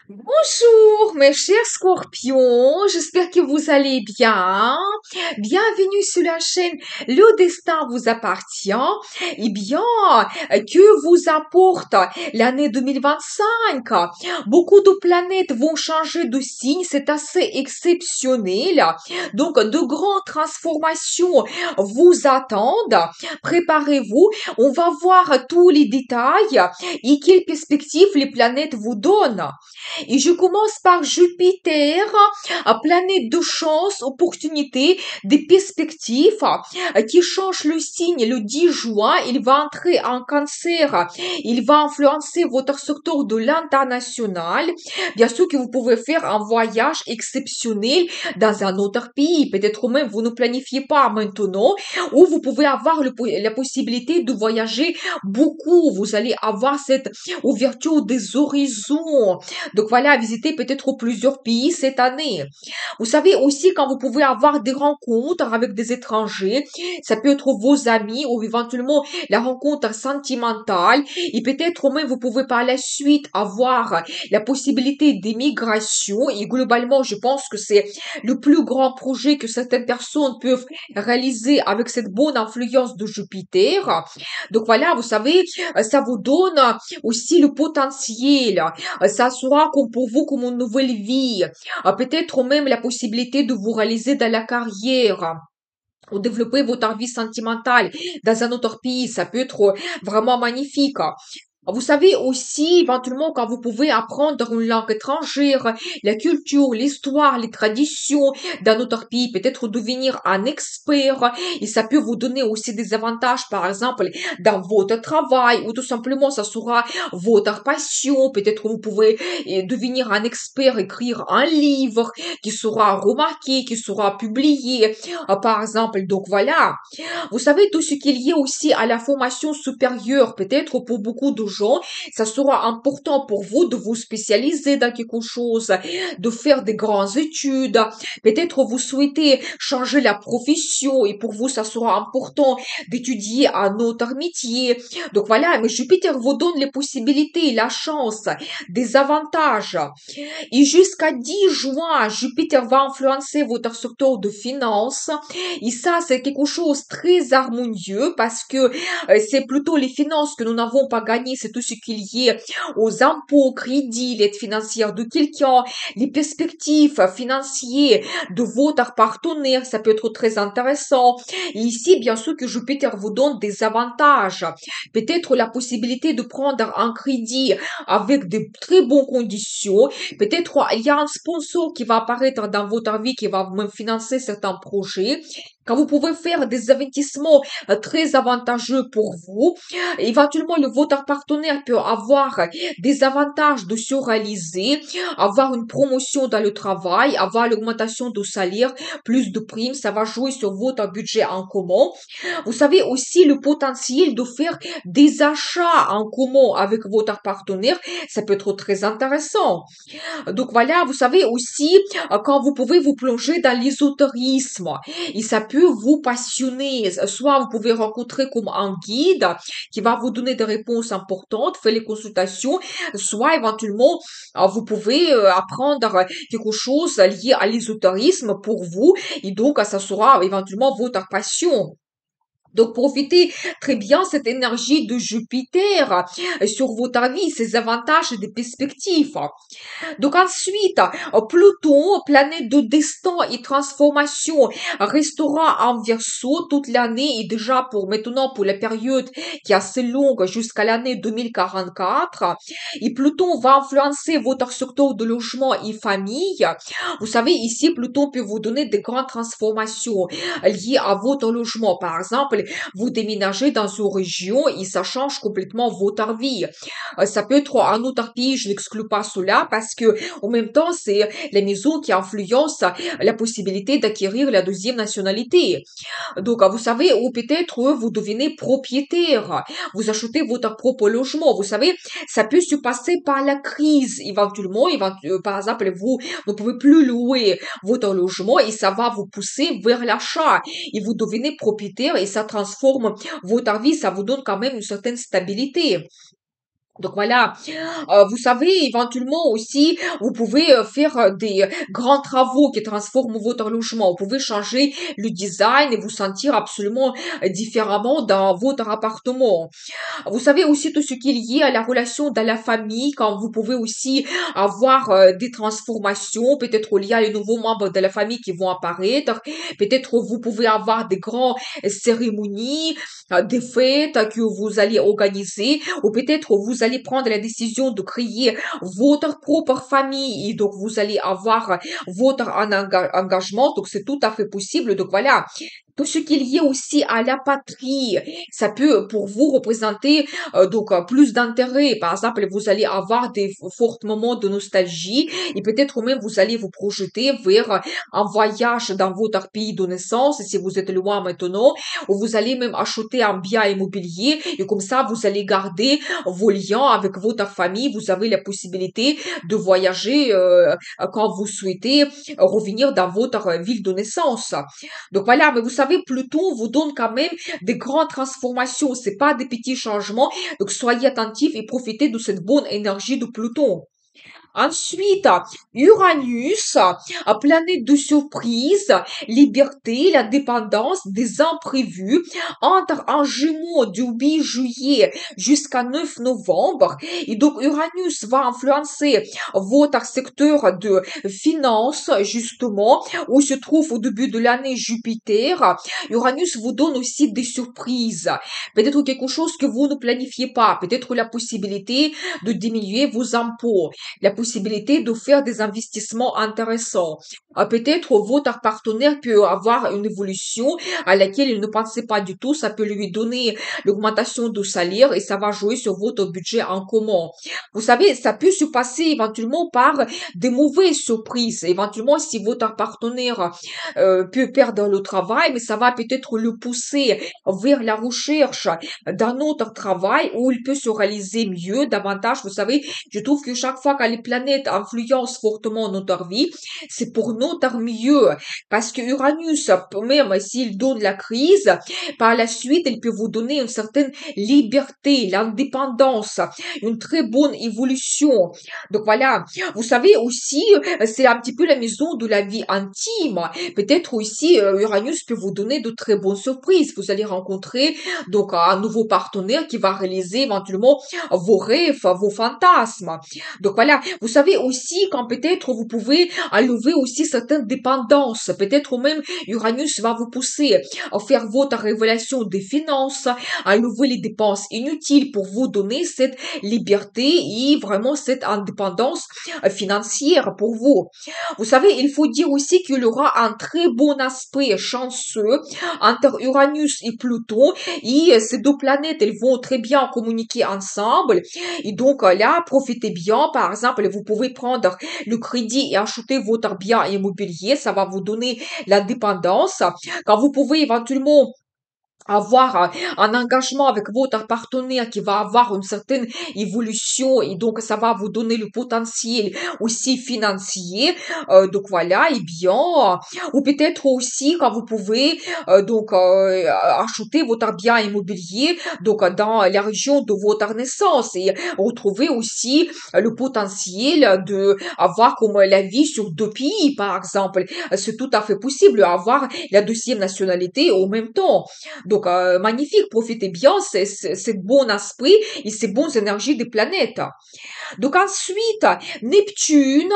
Bonjour mes chers scorpions, j'espère que vous allez bien. Bienvenue sur la chaîne Le Destin vous appartient. Eh bien, que vous apporte l'année 2025? Beaucoup de planètes vont changer de signe, c'est assez exceptionnel. Donc, de grandes transformations vous attendent. Préparez-vous, on va voir tous les détails et quelles perspectives les planètes vous donnent. Et je commence par Jupiter, planète de chance, opportunité, des perspectives, qui change le signe le 10 juin. Il va entrer en cancer. Il va influencer votre secteur de l'international. Bien sûr que vous pouvez faire un voyage exceptionnel dans un autre pays. Peut-être même vous ne planifiez pas maintenant, ou vous pouvez avoir la possibilité de voyager beaucoup. Vous allez avoir cette ouverture des horizons. Donc voilà, visiter peut-être plusieurs pays cette année. Vous savez aussi quand vous pouvez avoir des rencontres avec des étrangers, ça peut être vos amis ou éventuellement la rencontre sentimentale et peut-être même vous pouvez par la suite avoir la possibilité d'émigration et globalement je pense que c'est le plus grand projet que certaines personnes peuvent réaliser avec cette bonne influence de Jupiter. Donc voilà, vous savez, ça vous donne aussi le potentiel. Ça sera comme pour vous comme une nouvelle vie. Peut-être même la possibilité de vous réaliser dans la carrière ou développer votre vie sentimentale dans un autre pays. Ça peut être vraiment magnifique. Vous savez aussi, éventuellement, quand vous pouvez apprendre une langue étrangère, la culture, l'histoire, les traditions d'un autre pays, peut-être devenir un expert, et ça peut vous donner aussi des avantages, par exemple, dans votre travail, ou tout simplement, ça sera votre passion, peut-être vous pouvez devenir un expert, écrire un livre qui sera remarqué, qui sera publié, par exemple, donc voilà. Vous savez, tout ce qu'il y a aussi à la formation supérieure, peut-être pour beaucoup de gens, ça sera important pour vous de vous spécialiser dans quelque chose, de faire des grandes études. Peut-être vous souhaitez changer la profession et pour vous, ça sera important d'étudier un autre métier. Donc voilà, mais Jupiter vous donne les possibilités, la chance, des avantages. Et jusqu'à 10 juin, Jupiter va influencer votre secteur de finances. Et ça, c'est quelque chose de très harmonieux parce que c'est plutôt les finances que nous n'avons pas gagnées. C'est tout ce qui est lié aux impôts, crédits, l'aide financière de quelqu'un, les perspectives financières de votre partenaire. Ça peut être très intéressant. Et ici, bien sûr que Jupiter vous donne des avantages. Peut-être la possibilité de prendre un crédit avec de très bonnes conditions. Peut-être il y a un sponsor qui va apparaître dans votre vie qui va même financer certains projets. Quand vous pouvez faire des investissements très avantageux pour vous, éventuellement votre partenaire peut avoir des avantages de se réaliser, avoir une promotion dans le travail, avoir l'augmentation de salaire, plus de primes, ça va jouer sur votre budget en commun. Vous savez aussi le potentiel de faire des achats en commun avec votre partenaire, ça peut être très intéressant. Donc voilà, vous savez aussi quand vous pouvez vous plonger dans l'ésotérisme et ça peut vous passionner. Soit vous pouvez rencontrer comme un guide qui va vous donner des réponses importantes, faire les consultations, soit éventuellement vous pouvez apprendre quelque chose lié à l'ésotérisme pour vous et donc ça sera éventuellement votre passion. Donc, profitez très bien cette énergie de Jupiter sur votre vie, ses avantages et des perspectives. Donc ensuite, Pluton, planète de destin et transformation, restera en Verseau toute l'année et déjà pour maintenant pour la période qui est assez longue jusqu'à l'année 2044. Et Pluton va influencer votre secteur de logement et famille. Vous savez, ici, Pluton peut vous donner des grandes transformations liées à votre logement. Par exemple, vous déménagez dans une région et ça change complètement votre vie. Ça peut être un autre pays, je n'exclus pas cela parce que en même temps, c'est la maison qui influence la possibilité d'acquérir la deuxième nationalité. Donc, vous savez, ou peut-être vous devenez propriétaire, vous achetez votre propre logement. Vous savez, ça peut se passer par la crise éventuellement. Par exemple, vous ne pouvez plus louer votre logement et ça va vous pousser vers l'achat. Et vous devenez propriétaire et ça transforme votre vie, ça vous donne quand même une certaine stabilité. Donc voilà, vous savez, éventuellement aussi, vous pouvez faire des grands travaux qui transforment votre logement. Vous pouvez changer le design et vous sentir absolument différemment dans votre appartement. Vous savez aussi tout ce qui est lié à la relation dans la famille, quand vous pouvez aussi avoir des transformations, peut-être liées à les nouveaux membres de la famille qui vont apparaître. Peut-être vous pouvez avoir des grandes cérémonies, des fêtes que vous allez organiser, ou peut-être vous allez prendre la décision de créer votre propre famille et donc vous allez avoir votre engagement. Donc c'est tout à fait possible. Donc voilà, tout ce qui est lié aussi à la patrie, ça peut pour vous représenter plus d'intérêt. Par exemple, vous allez avoir des forts moments de nostalgie et peut-être même vous allez vous projeter vers un voyage dans votre pays de naissance si vous êtes loin maintenant, ou vous allez même acheter un bien immobilier et comme ça vous allez garder vos liens avec votre famille. Vous avez la possibilité de voyager quand vous souhaitez revenir dans votre ville de naissance. Donc voilà, mais vous savez, Pluton vous donne quand même des grandes transformations. C'est pas des petits changements. Donc soyez attentifs et profitez de cette bonne énergie de Pluton. Ensuite, Uranus, planète de surprise, liberté, la dépendance, des imprévus, entre en Gémeaux du 8 juillet jusqu'à 9 novembre. Et donc, Uranus va influencer votre secteur de finance, justement, où se trouve au début de l'année Jupiter. Uranus vous donne aussi des surprises. Peut-être quelque chose que vous ne planifiez pas. Peut-être la possibilité de diminuer vos impôts, la possibilité de faire des investissements intéressants. Peut-être votre partenaire peut avoir une évolution à laquelle il ne pensait pas du tout. Ça peut lui donner l'augmentation de salaire et ça va jouer sur votre budget en commun. Vous savez, ça peut se passer éventuellement par des mauvaises surprises. Éventuellement, si votre partenaire peut perdre le travail, mais ça va peut-être le pousser vers la recherche d'un autre travail où il peut se réaliser mieux, davantage. Vous savez, je trouve que chaque fois que les planètes influencent fortement notre vie, c'est pour notre mieux. Parce que Uranus, même s'il donne la crise, par la suite, il peut vous donner une certaine liberté, l'indépendance, une très bonne évolution. Donc voilà, vous savez aussi, c'est un petit peu la maison de la vie intime. Peut-être aussi, Uranus peut vous donner de très bonnes surprises. Vous allez rencontrer donc un nouveau partenaire qui va réaliser éventuellement vos rêves, vos fantasmes. Donc voilà, vous savez aussi quand peut-être vous pouvez enlever aussi certaines dépendances. Peut-être même Uranus va vous pousser à faire votre révélation des finances, à enlever les dépenses inutiles pour vous donner cette liberté et vraiment cette indépendance financière pour vous. Vous savez, il faut dire aussi qu'il y aura un très bon aspect chanceux entre Uranus et Pluton et ces deux planètes, elles vont très bien communiquer ensemble et donc là, profitez bien. Par exemple, vous pouvez prendre le crédit et acheter votre bien immobilier, ça va vous donner l'indépendance. Quand vous pouvez éventuellement avoir un engagement avec votre partenaire qui va avoir une certaine évolution et donc ça va vous donner le potentiel aussi financier. Donc voilà, et bien, ou peut-être aussi quand vous pouvez acheter votre bien immobilier donc dans la région de votre naissance et retrouver aussi le potentiel de avoir comme la vie sur deux pays, par exemple. C'est tout à fait possible, avoir la deuxième nationalité au même temps. Donc, magnifique, profitez bien, c'est bon esprit et ces bonnes énergies des planètes. Donc ensuite, Neptune,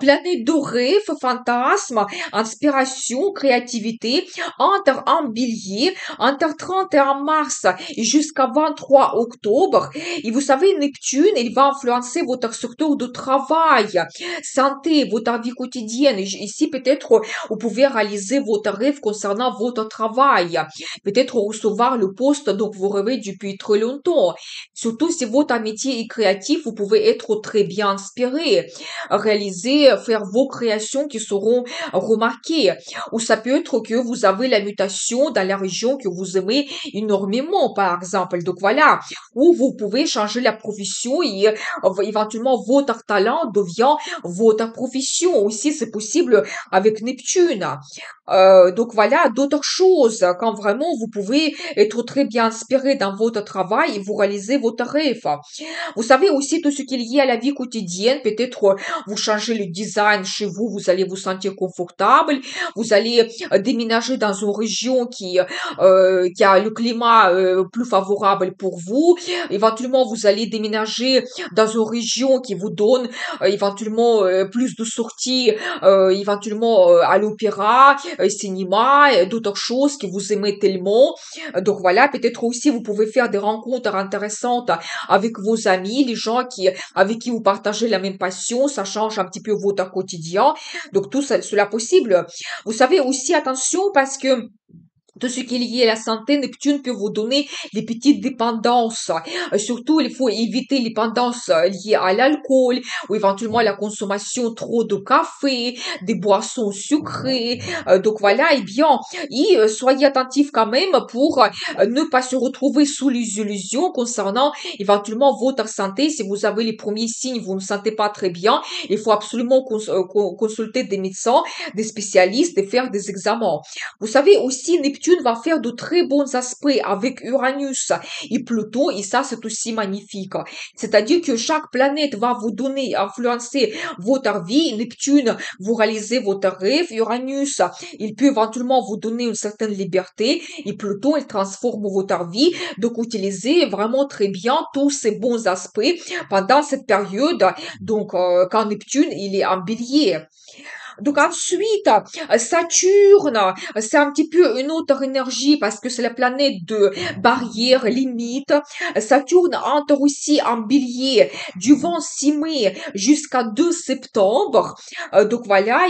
planète de rêve, fantasme, inspiration, créativité, entre en bélier, entre 31 mars et jusqu'à 23 octobre. Et vous savez, Neptune, il va influencer votre secteur de travail, santé, votre vie quotidienne. Et ici, peut-être, vous pouvez réaliser votre rêve concernant votre travail. Peut-être recevoir le poste dont vous rêvez depuis très longtemps. Surtout si votre métier est créatif, vous pouvez être très bien inspiré, réaliser, faire vos créations qui seront remarquées. Ou ça peut être que vous avez la mutation dans la région que vous aimez énormément, par exemple. Donc voilà, ou vous pouvez changer la profession et éventuellement votre talent devient votre profession. Aussi, c'est possible avec Neptune. Donc voilà, d'autres choses, quand vraiment vous pouvez être très bien inspiré dans votre travail et vous réalisez votre rêve. Vous savez aussi tout ce qui est lié à la vie quotidienne. Peut-être vous changez le design chez vous, vous allez vous sentir confortable. Vous allez déménager dans une région qui a le climat plus favorable pour vous. Éventuellement, vous allez déménager dans une région qui vous donne éventuellement plus de sorties, éventuellement à l'opéra, cinéma, d'autres choses que vous aimez tellement. Donc voilà, peut-être aussi vous pouvez faire des rencontres intéressantes avec vos amis, les gens avec qui vous partagez la même passion, ça change un petit peu votre quotidien. Donc tout ça, cela possible. Vous savez aussi, attention, parce que tout ce qui est lié à la santé, Neptune peut vous donner des petites dépendances. Surtout, il faut éviter les dépendances liées à l'alcool ou éventuellement la consommation trop de café, des boissons sucrées. Donc voilà, soyez attentifs quand même pour ne pas se retrouver sous les illusions concernant éventuellement votre santé. Si vous avez les premiers signes, vous ne vous sentez pas très bien, il faut absolument consulter des médecins, des spécialistes et faire des examens. Vous savez aussi, Neptune va faire de très bons aspects avec Uranus et Pluton, et ça, c'est aussi magnifique. C'est-à-dire que chaque planète va vous donner, influencer votre vie. Neptune, vous réalisez votre rêve. Uranus, il peut éventuellement vous donner une certaine liberté. Et Pluton, il transforme votre vie. Donc, utilisez vraiment très bien tous ces bons aspects pendant cette période. Donc, quand Neptune, il est en bélier. Donc ensuite, Saturne, c'est un petit peu une autre énergie parce que c'est la planète de barrières, limites. Saturne entre aussi en bélier du 26 mai jusqu'à 2 septembre. Donc voilà,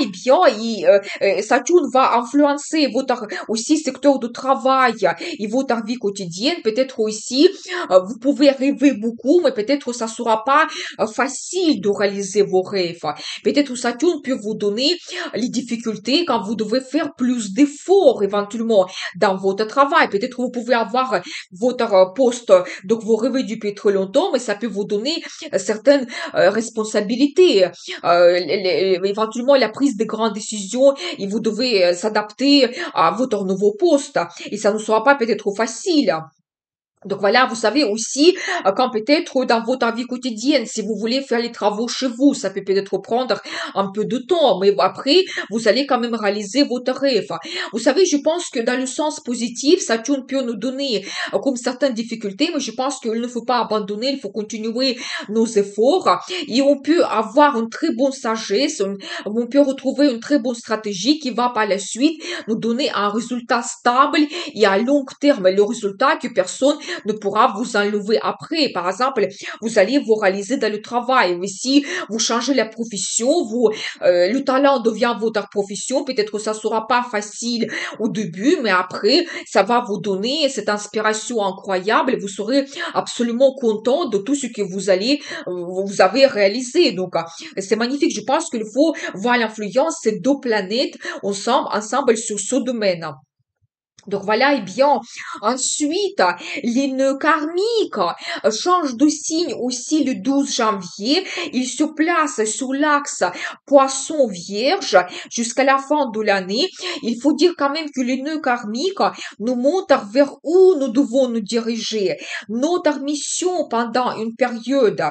Saturne va influencer votre aussi secteur de travail et votre vie quotidienne. Peut-être aussi, vous pouvez rêver beaucoup, mais peut-être ça sera pas facile de réaliser vos rêves. Peut-être Saturne peut vous donner les difficultés quand vous devez faire plus d'efforts éventuellement dans votre travail. Peut-être vous pouvez avoir votre poste, donc vous rêvez depuis très longtemps, mais ça peut vous donner certaines responsabilités. Éventuellement la prise de grandes décisions et vous devez s'adapter à votre nouveau poste. Et ça ne sera pas peut-être facile. Donc voilà, vous savez aussi, quand peut-être dans votre vie quotidienne, si vous voulez faire les travaux chez vous, ça peut peut-être prendre un peu de temps, mais après, vous allez quand même réaliser votre rêve. Vous savez, je pense que dans le sens positif, Saturne peut nous donner comme certaines difficultés, mais je pense qu'il ne faut pas abandonner, il faut continuer nos efforts et on peut avoir une très bonne sagesse, on peut retrouver une très bonne stratégie qui va par la suite nous donner un résultat stable et à long terme, le résultat que personne ne pourra vous enlever après. Par exemple, vous allez vous réaliser dans le travail. Mais si vous changez la profession, le talent devient votre profession. Peut-être que ça sera pas facile au début, mais après, ça va vous donner cette inspiration incroyable. Vous serez absolument content de tout ce que vous avez réalisé. Donc, c'est magnifique. Je pense qu'il faut voir l'influence de ces deux planètes ensemble sur ce domaine. Donc voilà, ensuite, les nœuds karmiques changent de signe aussi le 12 janvier. Ils se placent sur l'axe Poisson-Vierge jusqu'à la fin de l'année. Il faut dire quand même que les nœuds karmiques nous montrent vers où nous devons nous diriger. Notre mission pendant une période.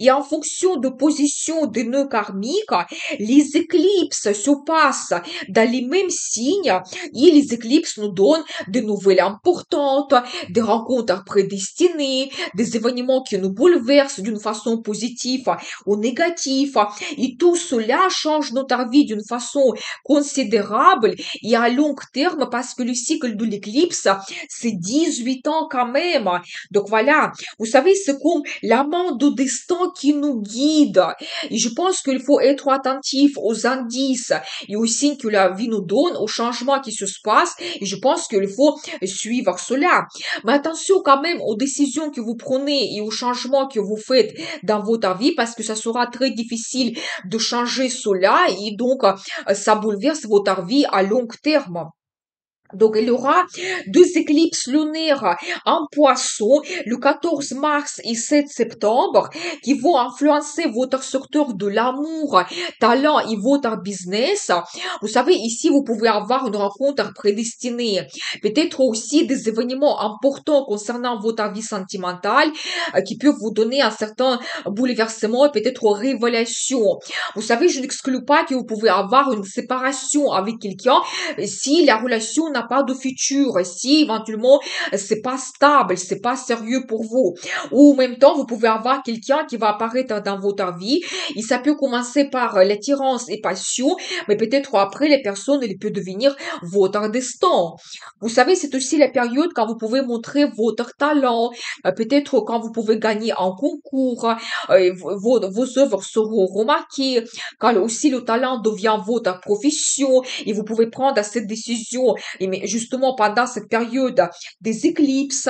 Et en fonction de position des nœuds karmiques, les éclipses se passent dans les mêmes signes et les éclipses nous donnent de nouvelles importantes, des rencontres prédestinées, des événements qui nous bouleversent d'une façon positive ou négative. Et tout cela change notre vie d'une façon considérable et à long terme parce que le cycle de l'éclipse, c'est 18 ans quand même. Donc voilà, vous savez, c'est comme l'amant de destin qui nous guide. Et je pense qu'il faut être attentif aux indices et aux signes que la vie nous donne, aux changements qui se passent. Et je pense qu'il faut suivre cela. Mais attention quand même aux décisions que vous prenez et aux changements que vous faites dans votre vie parce que ça sera très difficile de changer cela et donc ça bouleverse votre vie à long terme. Donc, il y aura deux éclipses lunaires en poisson le 14 mars et 7 septembre qui vont influencer votre secteur de l'amour, talent et votre business. Vous savez, ici, vous pouvez avoir une rencontre prédestinée. Peut-être aussi des événements importants concernant votre vie sentimentale qui peuvent vous donner un certain bouleversement et peut-être révélation. Vous savez, je n'exclus pas que vous pouvez avoir une séparation avec quelqu'un si la relation n'a pas de futur, si éventuellement c'est pas stable, c'est pas sérieux pour vous. Ou en même temps, vous pouvez avoir quelqu'un qui va apparaître dans votre vie et ça peut commencer par l'attirance et passion, mais peut-être après les personnes, il peut devenir votre destin. Vous savez, c'est aussi la période quand vous pouvez montrer votre talent, peut-être quand vous pouvez gagner en concours, vos œuvres seront remarquées, quand aussi le talent devient votre profession et vous pouvez prendre cette décision, et mais justement pendant cette période des éclipses.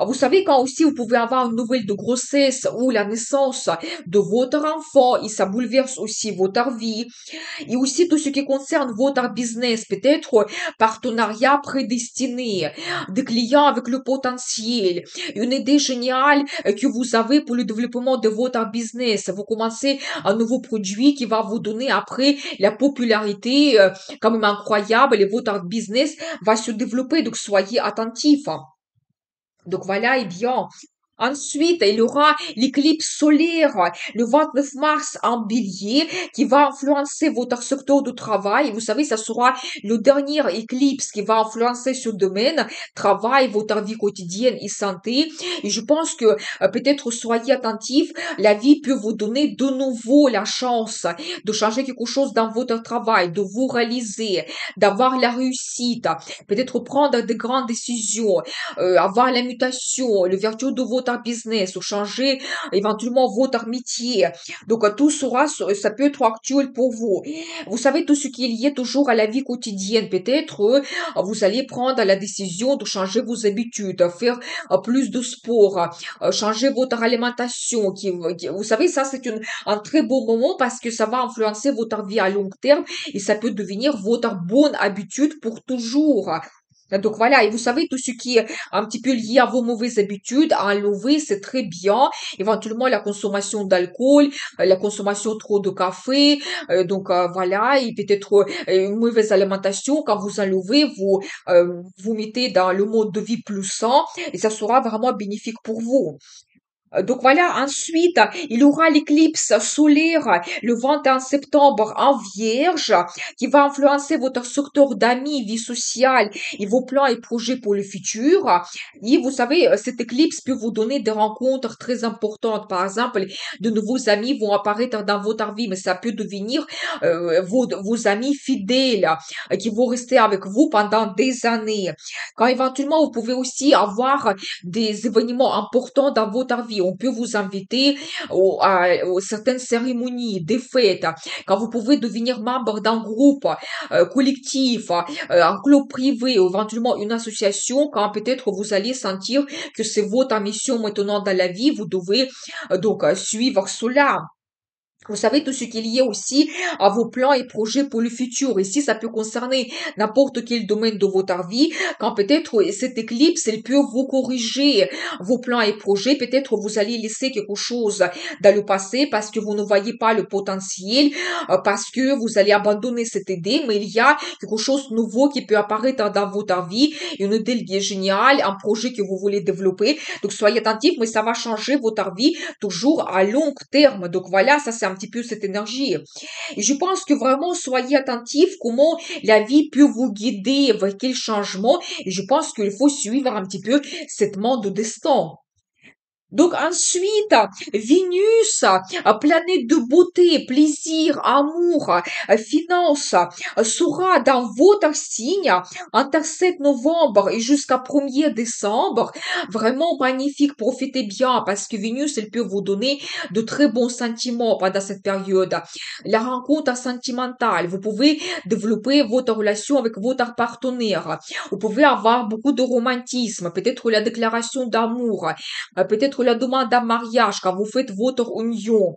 Vous savez, quand aussi vous pouvez avoir une nouvelle de grossesse ou la naissance de votre enfant et ça bouleverse aussi votre vie. Et aussi tout ce qui concerne votre business, peut-être partenariat prédestiné, des clients avec le potentiel, une idée géniale que vous avez pour le développement de votre business. Vous commencez un nouveau produit qui va vous donner après la popularité quand même incroyable et votre business va se développer. Donc soyez attentifs. Donc voilà, et bien. Ensuite, il y aura l'éclipse solaire le 29 mars en bélier qui va influencer votre secteur de travail. Vous savez, ça sera le dernier éclipse qui va influencer ce domaine, travail, votre vie quotidienne et santé. Et je pense que peut-être soyez attentifs, la vie peut vous donner de nouveau la chance de changer quelque chose dans votre travail, de vous réaliser, d'avoir la réussite, peut-être prendre de grandes décisions, avoir la mutation, le vertu de votre business, ou changer éventuellement votre métier. Donc tout sera, ça peut être actuel pour vous. Vous savez, tout ce qui est lié toujours à la vie quotidienne, peut-être vous allez prendre la décision de changer vos habitudes, faire plus de sport, changer votre alimentation. Vous savez, ça c'est un très beau moment parce que ça va influencer votre vie à long terme et ça peut devenir votre bonne habitude pour toujours. Donc voilà, et vous savez, tout ce qui est un petit peu lié à vos mauvaises habitudes, à enlever, c'est très bien. Éventuellement, la consommation d'alcool, la consommation trop de café, voilà, et peut-être une mauvaise alimentation. Quand vous enlevez, vous mettez dans le mode de vie plus sain et ça sera vraiment bénéfique pour vous. Donc voilà, ensuite, il y aura l'éclipse solaire le 21 septembre en Vierge qui va influencer votre secteur d'amis, vie sociale et vos plans et projets pour le futur. Et vous savez, cette éclipse peut vous donner des rencontres très importantes. Par exemple, de nouveaux amis vont apparaître dans votre vie, mais ça peut devenir vos amis fidèles qui vont rester avec vous pendant des années. Quand éventuellement, vous pouvez aussi avoir des événements importants dans votre vie. On peut vous inviter aux certaines cérémonies, des fêtes, quand vous pouvez devenir membre d'un groupe collectif, un club privé ou éventuellement une association, quand peut-être vous allez sentir que c'est votre mission maintenant dans la vie, vous devez suivre cela. Vous savez, tout ce qui est lié aussi à vos plans et projets pour le futur. Ici, ça peut concerner n'importe quel domaine de votre vie. Quand peut-être cette éclipse, elle peut vous corriger vos plans et projets. Peut-être vous allez laisser quelque chose dans le passé parce que vous ne voyez pas le potentiel, parce que vous allez abandonner cette idée. Mais il y a quelque chose de nouveau qui peut apparaître dans votre vie. Une idée géniale, un projet que vous voulez développer. Donc, soyez attentifs, mais ça va changer votre vie toujours à long terme. Donc voilà, ça c'est un petit peu cette énergie. Et je pense que vraiment soyez attentifs comment la vie peut vous guider vers quel changement. Et je pense qu'il faut suivre un petit peu cette mode de destin. Donc ensuite, Vénus, planète de beauté, plaisir, amour, finance, sera dans votre signe entre 7 novembre et jusqu'à 1er décembre. Vraiment magnifique, profitez bien parce que Vénus, elle peut vous donner de très bons sentiments pendant cette période. La rencontre sentimentale, vous pouvez développer votre relation avec votre partenaire. Vous pouvez avoir beaucoup de romantisme, peut-être la déclaration d'amour, peut-être la demande en mariage quand vous faites votre union.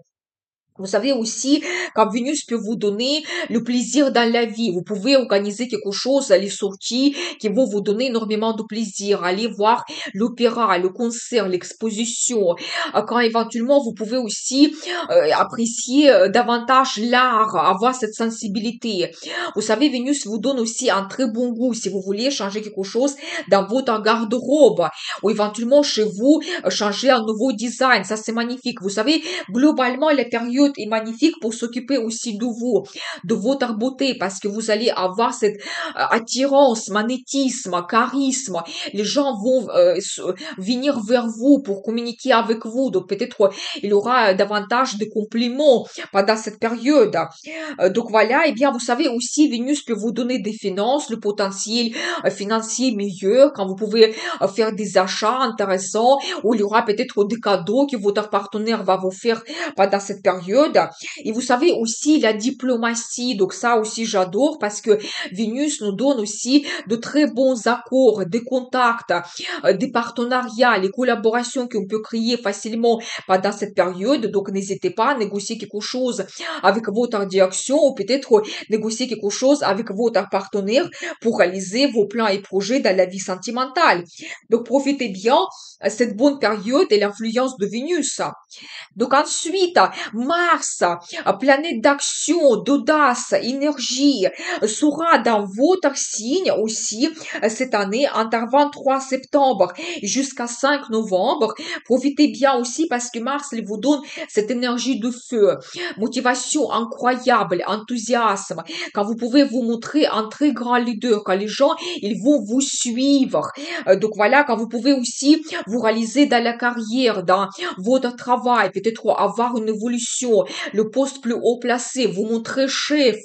Vous savez aussi quand Vénus peut vous donner le plaisir dans la vie. Vous pouvez organiser quelque chose, les sorties qui vont vous donner énormément de plaisir. Aller voir l'opéra, le concert, l'exposition. Quand éventuellement vous pouvez aussi apprécier davantage l'art, avoir cette sensibilité. Vous savez, Vénus vous donne aussi un très bon goût si vous voulez changer quelque chose dans votre garde-robe ou éventuellement chez vous changer un nouveau design. Ça, c'est magnifique. Vous savez, globalement, la période est magnifique pour s'occuper aussi de vous, de votre beauté, parce que vous allez avoir cette attirance, magnétisme, charisme. Les gens vont venir vers vous pour communiquer avec vous. Donc peut-être il y aura davantage de compliments pendant cette période. Donc voilà, et bien vous savez aussi, Vénus peut vous donner des finances, le potentiel financier meilleur quand vous pouvez faire des achats intéressants ou il y aura peut-être des cadeaux que votre partenaire va vous faire pendant cette période. Et vous savez aussi la diplomatie, donc ça aussi j'adore parce que Vénus nous donne aussi de très bons accords, des contacts, des partenariats, les collaborations qu'on peut créer facilement pendant cette période. Donc n'hésitez pas à négocier quelque chose avec votre direction ou peut-être négocier quelque chose avec votre partenaire pour réaliser vos plans et projets dans la vie sentimentale. Donc profitez bien cette bonne période et l'influence de Vénus. Donc ensuite, Mars, planète d'action, d'audace, énergie, sera dans votre signe aussi cette année entre 23 septembre jusqu'à 5 novembre. Profitez bien aussi parce que Mars il vous donne cette énergie de feu, motivation incroyable, enthousiasme, quand vous pouvez vous montrer un très grand leader, quand les gens ils vont vous suivre. Donc voilà, quand vous pouvez aussi vous réaliser dans la carrière, dans votre travail, peut-être avoir une évolution, le poste plus haut placé, vous montrer chef.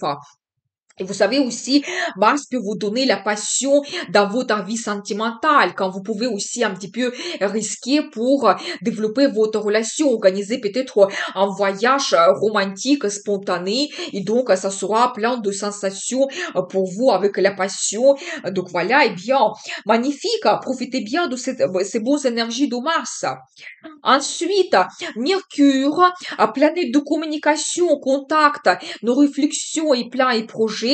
Et vous savez aussi, Mars peut vous donner la passion dans votre vie sentimentale, quand vous pouvez aussi un petit peu risquer pour développer votre relation, organiser peut-être un voyage romantique, spontané, et donc ça sera plein de sensations pour vous avec la passion. Donc voilà, et bien, magnifique, profitez bien de ces bonnes énergies de Mars. Ensuite, Mercure, planète de communication, contact, nos réflexions et plans et projets,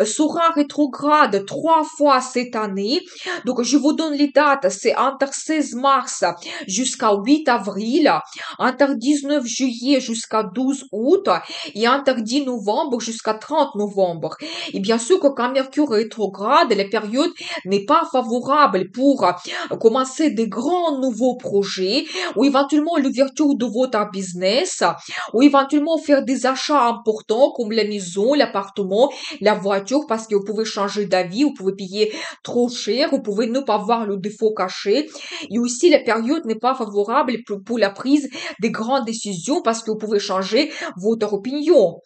sera rétrograde 3 fois cette année. Donc, je vous donne les dates. C'est entre 16 mars jusqu'à 8 avril, entre 19 juillet jusqu'à 12 août et entre 10 novembre jusqu'à 30 novembre. Et bien sûr que quand Mercure est rétrograde, la période n'est pas favorable pour commencer des grands nouveaux projets ou éventuellement l'ouverture de votre business, ou éventuellement faire des achats importants comme la maison, l'appartement, la voiture, parce que vous pouvez changer d'avis, vous pouvez payer trop cher, vous pouvez ne pas voir le défaut caché. Et aussi, la période n'est pas favorable pour la prise des grandes décisions parce que vous pouvez changer votre opinion.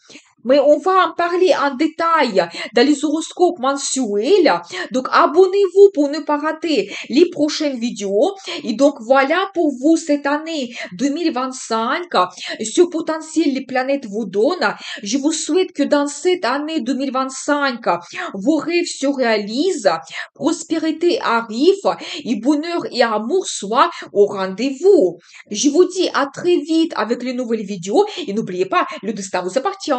Mais on va en parler en détail dans les horoscopes mensuels. Donc, abonnez-vous pour ne pas rater les prochaines vidéos. Et donc, voilà pour vous cette année 2025. Ce potentiel les planètes vous donnent. Je vous souhaite que dans cette année 2025, vos rêves se réalisent, prospérité arrive et bonheur et amour soient au rendez-vous. Je vous dis à très vite avec les nouvelles vidéos et n'oubliez pas, le destin vous appartient.